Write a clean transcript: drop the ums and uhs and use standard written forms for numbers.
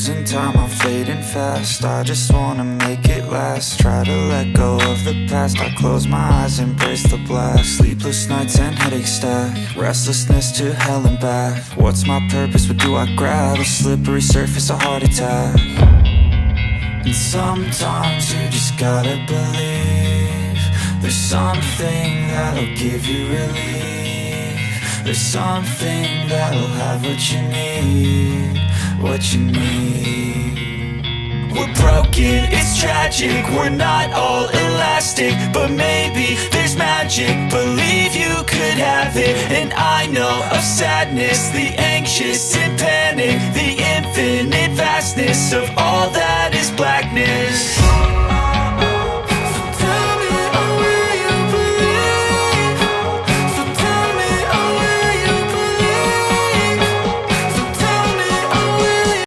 losing time, I'm fading fast. I just wanna make it last. Try to let go of the past. I close my eyes, embrace the blast. Sleepless nights and headaches stack. Restlessness to hell and back. What's my purpose, what do I grab? A slippery surface, a heart attack. And sometimes you just gotta believe there's something that'll give you relief. There's something that'll have what you need, what you need. We're broken, it's tragic, we're not all elastic, but maybe there's magic. Believe you could have it. And I know of sadness, the anxious and panic, the infinite vastness of all that is blackness.